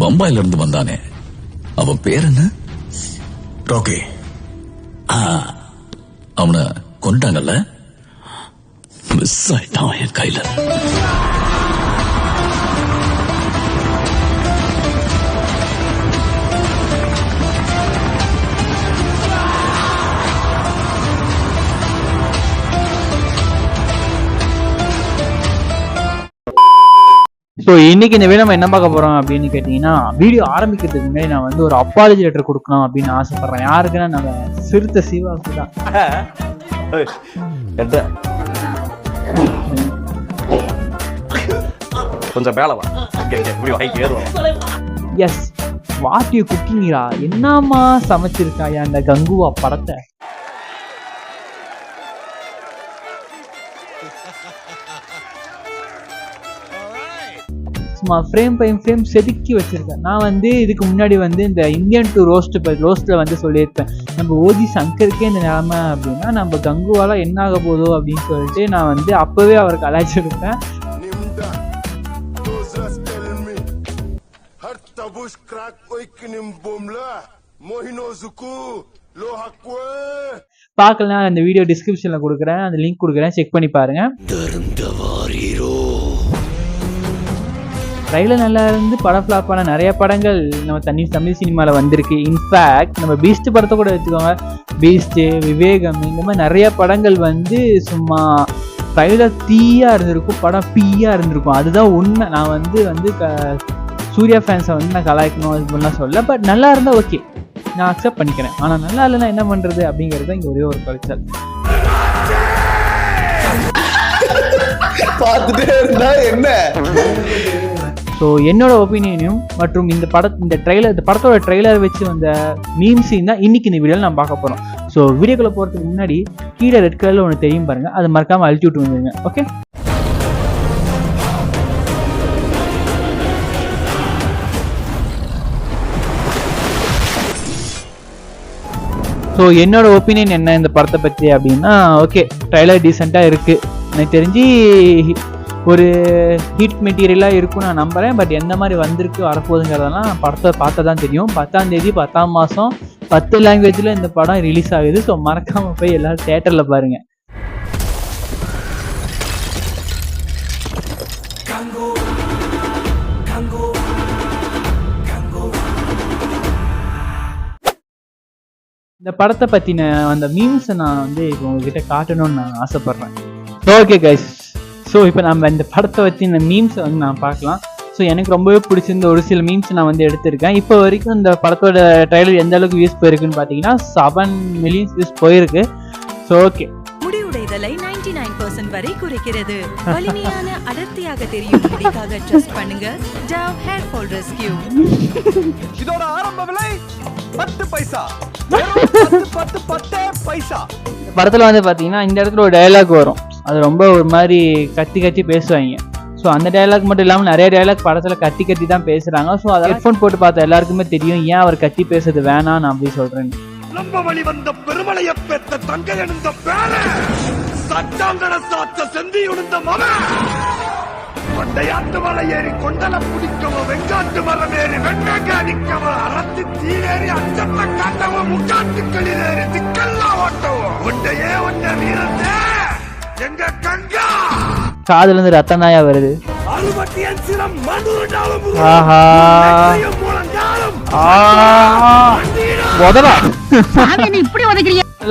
பம்பாயில இருந்து வந்தானே, அவன் பேர் என்ன? ராக்கி. அவனை கொண்டாங்கல்ல, மிஸ் ஆயிட்டான் என் கையில. ஸோ இன்னைக்கு இந்த வீடியோ நம்ம என்ன பார்க்க போறோம் அப்படின்னு கேட்டீங்கன்னா, வீடியோ ஆரம்பிக்கிறதுக்கு முன்னாடி நான் வந்து ஒரு அப்பாலஜி லெட்டர் கொடுக்கணும் அப்படின்னு ஆசைப்படுறேன். யாருக்குன்னா நம்ம சிறுத்தை சிவாவுக்கு தான். கொஞ்சம் மேல வா. எஸ், வாட் யூ குக்கிங்கா, என்னமா சமைச்சிருக்காயா அந்த கங்குவா படத்தை. ஃப்ரேம் பை ஃப்ரேம் செதுக்கி வச்சிருக்கேன். நான் வந்து இதுக்கு முன்னாடி வந்து இந்த இந்தியன் டு ரோஸ்ட்ல வந்து சொல்லியிருப்பேன், நம்ம ஓஜி சங்கருக்கே இந்த நிலைமை அப்படின்னா நம்ம கங்குவால என்ன ஆக போதோ அப்படின்னு சொல்லிட்டு நான் வந்து அப்பவே அவருக்கு அழைச்சிருப்பேன். பார்க்கலாம், அந்த வீடியோ டிஸ்கிரிப்ஷன்ல கொடுக்குறேன், அந்த லிங்க் கொடுக்குறேன், செக் பண்ணி பாருங்க. ட்ரைலர் நல்லா இருந்து படம் ஃப்ளாப்பான நிறைய படங்கள் நம்ம தமிழ் சினிமாவில் வந்திருக்கு. இன்ஃபேக்ட் நம்ம பீஸ்ட் படத்தை கூட வச்சுக்கோங்க, பீஸ்ட்டு, விவேகம், இந்த மாதிரி நிறைய படங்கள் வந்து சும்மா ட்ரைலர் தீயா இருந்திருக்கும், படம் பீயா இருந்திருக்கும். அதுதான் உண்மை. நான் வந்து சூர்யா ஃபேன்ஸை வந்து நான் கலாய்க்கணும் அது மாதிரிலாம் சொல்ல, பட் நல்லா இருந்தால் ஓகே, நான் அக்செப்ட் பண்ணிக்கிறேன். ஆனால் நல்லா இல்லைன்னா என்ன பண்ணுறது அப்படிங்கிறது தான் இங்கே ஒரே ஒரு கல்ச்சர். பார்த்துட்டே இருந்தா என்ன? ஸோ என்னோட ஒப்பீனியனும் மற்றும் இந்த படத்தோட ட்ரெய்லர் வச்சு வந்த மீம்ஸையும் தான் இன்னைக்கு இந்த வீடியோவில் நான் பார்க்க போகிறோம். ஸோ வீடியோக்குள்ளே போகிறதுக்கு முன்னாடி கீழே ரெட் கலரில் ஒன்று தெரியும் பாருங்க, அதை மறக்காமல் அழுத்தி விட்டு வந்துருங்க. ஓகே, ஸோ என்னோட ஒப்பீனியன் என்ன இந்த படத்தை பற்றி அப்படின்னா, ஓகே ட்ரெய்லர் டீசெண்டாக இருக்குது, எனக்கு தெரிஞ்சு ஒரு ஹிட் மெட்டீரியலாக இருக்கும் நான் நம்புகிறேன். பட் எந்த மாதிரி வந்திருக்கு வரப்போகுதுங்கிறதெல்லாம் படத்தை பார்த்தா தான் தெரியும். 10ஆம் தேதி 10ஆம் மாதம் 10 லாங்குவேஜில் இந்த படம் ரிலீஸ் ஆகுது. ஸோ மறக்காமல் போய் எல்லாரும் தியேட்டரில் பாருங்கள். இந்த படத்தை பற்றின அந்த மீம்ஸை நான் வந்து இப்போ உங்ககிட்ட காட்டணும்னு நான் ஆசைப்பட்றேன். ஓகே கைஸ், ஸோ இப்போ நம்ம இந்த படத்தை வச்சு இந்த மீம்ஸை வந்து நான் பார்க்கலாம். ஸோ எனக்கு ரொம்பவே பிடிச்சிருந்த ஒரு சில மீம்ஸ் நான் வந்து எடுத்திருக்கேன். இப்போ வரைக்கும் இந்த படத்தோட ட்ரைலர் எந்த அளவுக்கு வியூஸ் போயிருக்குன்னு பார்த்தீங்கன்னா 7 மில்லியன் வியூஸ் போயிருக்கு. ஸோ ஓகே, முடிவுடைதலை 99% வரை குறைக்கிறது. வலிமையான அடர்த்தியாக தெரியும் முடிக்காக ட்ரஸ்ட் பண்ணுங்க. Dove Hair Fall Rescue. இதோட ஆரம்ப விலை 10 பைசா. படத்தில் வந்து பார்த்தீங்கன்னா இந்த இடத்துல ஒரு டயலாக் வரும், அது ரொம்ப ஒரு மாதிரி கத்தி பேசுவாங்க. ஸோ அந்த டயலாக் மட்டும் இல்லாமல் நிறைய டயலாக் படத்தில் கத்தி தான் பேசுகிறாங்க. ஸோ அதை ஹெட்ஃபோன் போட்டு பார்த்த எல்லாருக்குமே தெரியும் ஏன் அவர் கத்தி பேசுறது வேணாம் நான் அப்படி சொல்கிறேன். நம்ம வழி வந்த பெருமளைய பெத்த தங்கை எழுந்த பேர சட்டாங்கட சாத்த செந்தி உணர்ந்த மகன் கொண்டையாட்டு மலை ஏறி கொண்டல பிடிக்கவும் வெங்காட்டு மரம் ஏறி வெண்மைக்க அடிக்கவும் அறத்து தீரேறி அச்சத்தை காட்டவும் முக்காட்டுக்களில் ஏறி திக்கெல்லாம் ஓட்டவும் ஒன்றையே ஒன்றை வீரத்தே எங்க கங்கா காதுல இருந்து ரத்தம் நாயா வருது.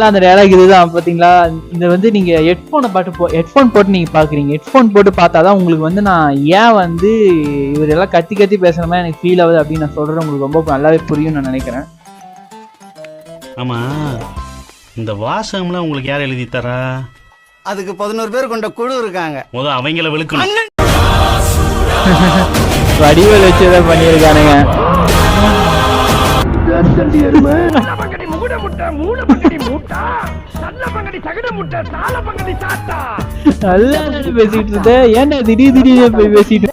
அந்த டயலாக் இதுதான் பாத்தீங்களா. இந்த வந்து நீங்க ஹெட்போன் போட்டு நீங்க பாக்குறீங்க, ஹெட்போன் போட்டு பார்த்தாதான் உங்களுக்கு வந்து நான் ஏன் வந்து இவர் எல்லாம் கத்தி பேசுற மாதிரி எனக்கு ஃபீல் ஆகுது அப்படின்னு நான் சொல்றேன். உங்களுக்கு ரொம்ப நல்லாவே புரியும் நான் நினைக்கிறேன். ஆமா, இந்த வாசகம்லாம் உங்களுக்கு யார் எழுதி தரா? அதுக்கு 11 பேர் கொண்ட குழு இருக்காங்க. முதல் அவங்கள விழுக்கணும். வடிவல் வச்சுதான் பண்ணியிருக்கானுங்க. நல்லா பேசிட்டு இருந்த, ஏன்டா திடீர்னு போய் பேசிட்டு.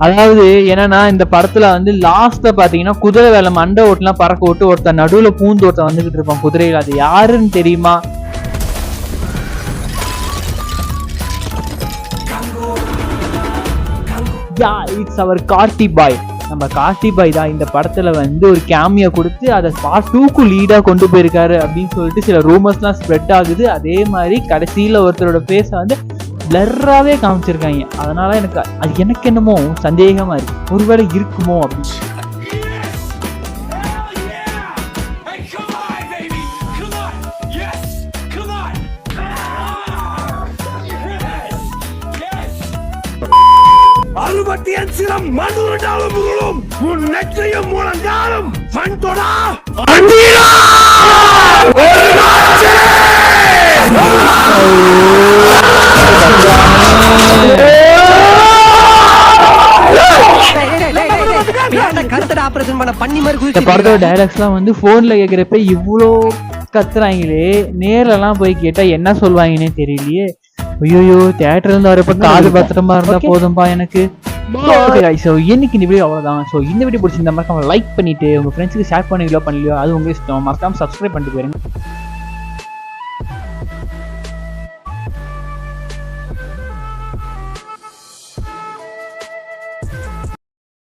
அதாவது என்னன்னா இந்த படத்துல வந்து லாஸ்ட்ல பாத்தீங்கன்னா குதிரை வேலை மண்டை ஓட்டுலாம் பறக்க விட்டு ஒருத்தர் நடுவுல பூந்து ஒருத்தர் வந்துகிட்டு இருப்பான் குதிரையில. அது யாருன்னு தெரியுமா? யா இட்ஸ் அவர் கார்த்தி பாய். நம்ம கார்த்தி பாய் தான் இந்த படத்துல வந்து ஒரு கேமியா கொடுத்து அதை பார்ட் 2க்கு லீடா கொண்டு போயிருக்காரு அப்படின்னு சொல்லிட்டு சில ரூமர்ஸ்லாம் ஸ்ப்ரெட் ஆகுது. அதே மாதிரி கடைசியில ஒருத்தரோட ஃபேஸை வந்து பிளர்ராவே காமிச்சிருக்காங்க. அதனால எனக்கு என்னமோ சந்தேகமா இருக்கு, ஒருவேளை இருக்குமோ அப்படின்னு. அறுபத்தியன் சிரம் மண்ணுருண்டாலும் முருளும் உன் நெற்றியும் முழங்காலும் வன்தொடா படத்தோட டைலாக்ஸ்லாம் வந்து போன்ல கேக்குறப்ப இவ்வளோ கத்துறாங்களே, நேர்லலாம் போய் கேட்டா என்ன சொல்லுவாங்கன்னே தெரியலையே. ஐயோ தியேட்டர்ல இருந்து வரப்ப காது பத்திரமா இருந்தா போதும்பா எனக்கு. ஸோ இன்னைக்கு இந்த வீடியோ அவ்வளோதான். ஸோ இந்த வீடியோ பிடிச்சிருந்தா மறக்காம லைக் பண்ணிட்டு உங்க ஃப்ரெண்ட்ஸுக்கு ஷேர் பண்ணீங்களோ பண்ணலையோ அது உங்க இஷ்டம். மறக்காம சப்ஸ்கிரைப் பண்ணிட்டு போயிருங்க.